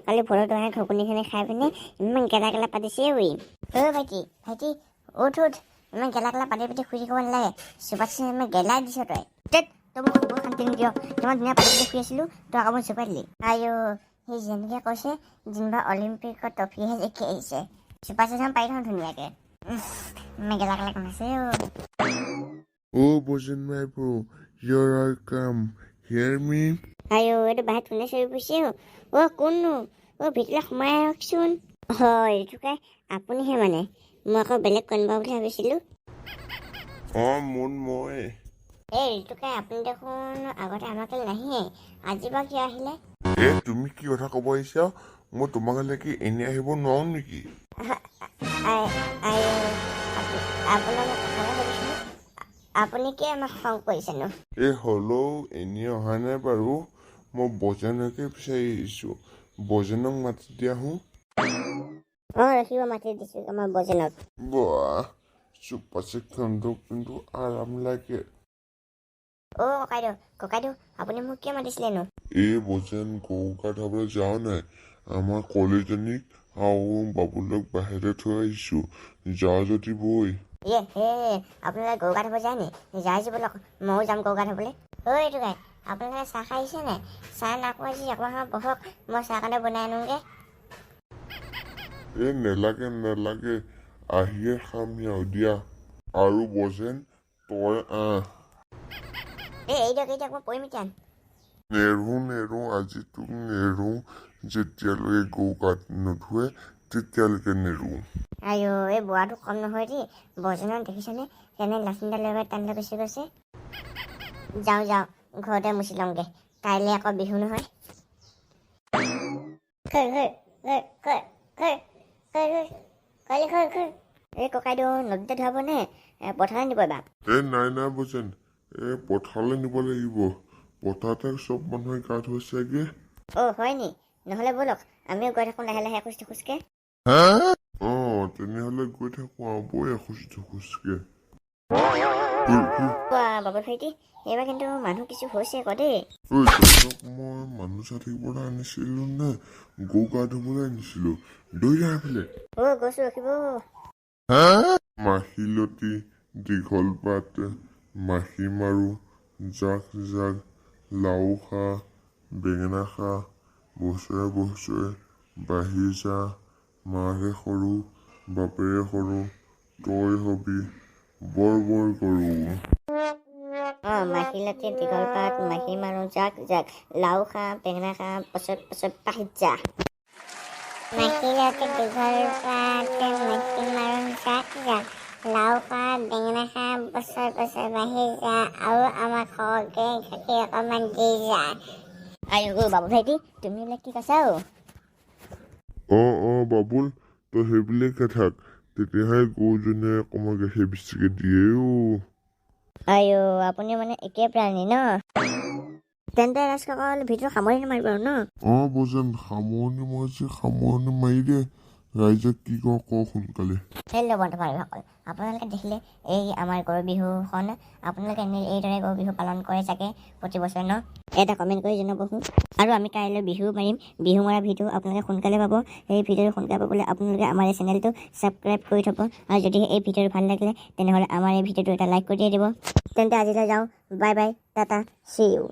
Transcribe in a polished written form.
কালি ভৰত দোকানে ঘুগুনিখিনি খাই পিনে ইমান গেলা গেলা পাতিছে ঐ ভাইটি ভাইটি উঠ ইমান গেলা গেলা পাতি পাতি শুই থাকিব নালাগে চুপাই ইমান গেলাই দিছ তই তই মোক শুব শান্তি নিদিয় কিমান ধুনীয়া পাতি পাতি শুই আছিলো তই আকৌ মোক চুপাই দিলি সি যেনেকে কৈছে যেনিবা অলিম্পিকত ট্ৰফিহে জিকি আহিছে চুপাই চাম পাৰি থওঁ ধুনীয়াকে ইমান গেলা গেলা কামাইছে Bojan my bro, you're welcome. Hear me? এইটো বাহিৰত কোনে চৰি পৰিছে কোননো ভিতৰলৈ সোমাই আহকচোন হয় এইটো আপুনিহে মানে মই আকৌ বেলেগ কোনোবা বুলি ভাবিছিলো মই ঋতুকাই আপুনি দেখোন আগতে আমাক নাহিয়ে আজি বা কিয় আহিলে তুমি কি কথা ক'ব আহিছা মই তোমাক কি এনে আহিব নোৱাৰো নেকি আপোনাৰ কথালৈ ভাবিছিলো আপুনি কি আমাক খং কৰিছেনো হ'লেও এনে অহা নাই বাৰু মই বজনকে বিচাৰি আহিছো বজনক মাতি দিয়া হো ৰাখিব মাতি দিছো আমাৰ বজনক বাহ চুপাচে খন্দক কিন্তু আৰাম লাগে ককাইদেউ আপুনি মোক কিয় মাতিছিলেনো বজন গৰু গা ধুবলৈ যাওঁ নাই আমাৰ কলেজনীক আৰু বাবুলক বাহিৰতে থৈ আহিছো যাওঁ যদি বৈ আপোনালোকে গৰু গা ধুব যায় নি যাই যাব ময়ো যাম গৰু গা ধুবলৈ এইটো আপোনালোকে চাহ খাই আহিছে নাই চাহ নাখোৱা যি অকণমান বহক মই চাহকণে বনাই আনোগৈ নেলাগে আহিয়ে খাম আৰু দিয়া আৰু বজেন তই এই দিয়ক মই পৰিম এতিয়া নেৰো আজি তোক নেৰো যেতিয়ালৈকে গৰু গাত নুধুৱে তেতিয়ালৈকে নেৰো এই বুঢ়াটো কম নহয় দেই বজনক দেখিছেনে কেনে লাচিনডাল লৈ টান লৈ গুচি গৈছে যাওঁ ঘৰতে মুচি লওঁগে কাইলৈ আকৌ বিহু নহয় এই ককাইদেউ নদীতে ধুৱাব নে পথাৰলৈ নিব এবাৰ নাই বজেন পথাৰলৈ নিব লাগিব পথাৰতে চব মানুহে গা ধুইছেগে হয় নি নহ'লে ব'লক আমিও গৈ থাকোঁ লাহে লাহে খোজকে তেনেহ'লে গৈ থাকো আৰু বৈ খোজকে বাবুল ভাইটি এইবাৰ কিন্তু মানুহ কিছু হৈছে আকৌ দেই মই মানুহ চাই থাকিবলৈ আনিছিলো নে গৰু গা ধুবলৈ আনিছিলো দৈ আছিলে গৈছো ৰখিব মাখিলতী দীঘল পাত মাখি মাৰো জাক লাও খা বেঙেনা খা বছৰে বাঢ়ি যা মাৰে সৰু বাপেৰে সৰু তই হবি বৰ কৰো মাখিলতী দীঘল পাত মাখি মাৰো জাক লাও খা বেঙেনা খা পছত বাঢ়ি যা মাখিলতী দীঘল পাত মাখি মাৰো জাক লাও খা বেঙেনা খা বছৰ বাঢ়ি যা আৰু আমাক সৰহকে গাখীৰ অকণমান দি যা বাবু ভাইটি তুমি এইবিলাক কি কৈছা বাবুল তই সেইবিলাকে থাক তেতিয়াহে গৰুজনীয়ে অকণমান গাখীৰ বেছিকে দিয়ে আপুনি মানে একে প্ৰাণী ন তেন্তে ৰাজকাকল ভিতৰত সামৰি নামাৰিব ন বজেন সামৰণি মাৰি দে ৰাইজে কি ক সোনকালে বন্ধু-বান্ধৱীসকল আপোনালোকে দেখিলে এই আমাৰ গৰু বিহুখন আপোনালোকে এইদৰে গৰু বিহু পালন কৰে চাগে প্ৰতি বছৰ ন এটা কমেণ্ট কৰি জনাবচোন আৰু আমি কাইলৈ বিহু মাৰিম বিহু মৰা ভিডিঅ' আপোনালোকে সোনকালে পাব এই ভিডিঅ'টো সোনকালে পাবলৈ আপোনালোকে আমাৰ এই চেনেলটো ছাবস্ক্ৰাইব কৰি থ'ব আৰু যদি এই ভিডিঅ'টো ভাল লাগিলে তেনেহ'লে আমাৰ এই ভিডিঅ'টো এটা লাইক কৰি দিয়ে দিব তেন্তে আজিলৈ যাওঁ বাই টাটা চি ইউ